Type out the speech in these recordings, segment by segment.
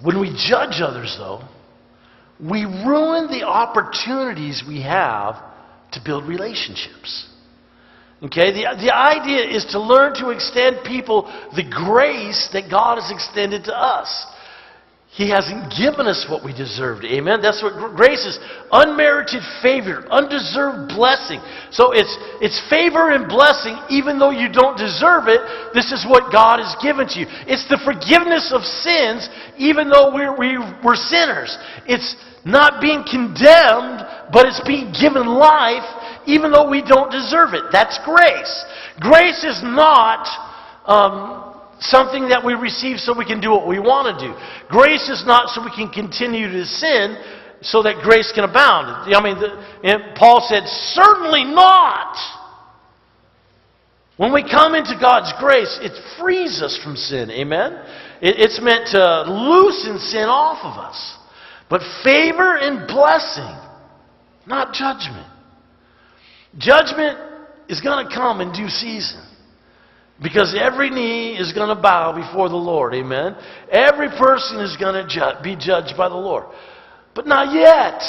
When we judge others, though, we ruin the opportunities we have to build relationships. Okay? The idea is to learn to extend people the grace that God has extended to us. He hasn't given us what we deserved. Amen? That's what grace is. Unmerited favor, undeserved blessing. So it's favor and blessing even though you don't deserve it. This is what God has given to you. It's the forgiveness of sins even though we're sinners. It's not being condemned, but it's being given life even though we don't deserve it. That's grace. Grace is not something that we receive so we can do what we want to do. Grace is not so we can continue to sin so that grace can abound. I mean, and Paul said, certainly not. When we come into God's grace, it frees us from sin. Amen? It's meant to loosen sin off of us. But favor and blessing, not judgment. Judgment is going to come in due season. Because every knee is going to bow before the Lord. Amen? Every person is going to be judged by the Lord. But not yet.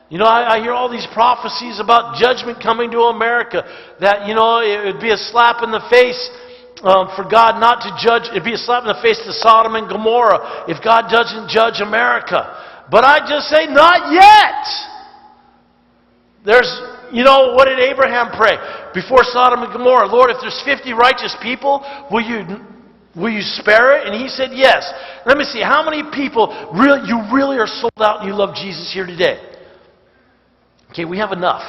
You know, I hear all these prophecies about judgment coming to America. That, you know, it would be a slap in the face for God not to judge. It would be a slap in the face to Sodom and Gomorrah if God doesn't judge America. But I just say, not yet. You know, what did Abraham pray before Sodom and Gomorrah? Lord, if there's 50 righteous people, will you spare it? And he said, yes. Let me see, how many people you really are sold out and you love Jesus here today? Okay, we have enough.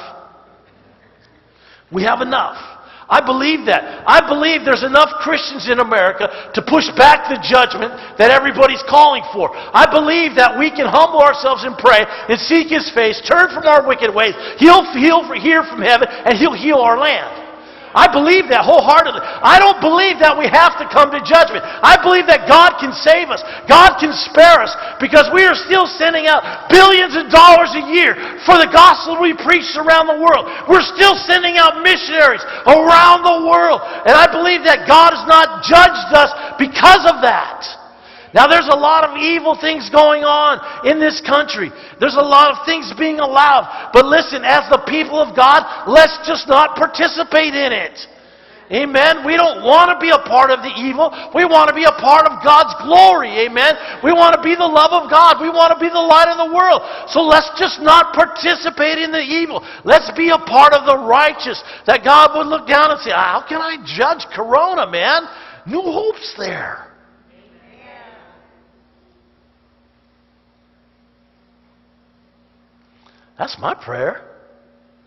We have enough. I believe that. I believe there's enough Christians in America to push back the judgment that everybody's calling for. I believe that we can humble ourselves and pray and seek His face, turn from our wicked ways. He'll hear from heaven and He'll heal our land. I believe that wholeheartedly. I don't believe that we have to come to judgment. I believe that God can save us. God can spare us because we are still sending out billions of dollars a year for the gospel we preach around the world. We're still sending out missionaries around the world. And I believe that God has not judged us because of that. Now there's a lot of evil things going on in this country. There's a lot of things being allowed. But listen, as the people of God, let's just not participate in it. Amen? We don't want to be a part of the evil. We want to be a part of God's glory. Amen? We want to be the love of God. We want to be the light of the world. So let's just not participate in the evil. Let's be a part of the righteous. That God would look down and say, how can I judge Corona, man? New Hope's there. That's my prayer.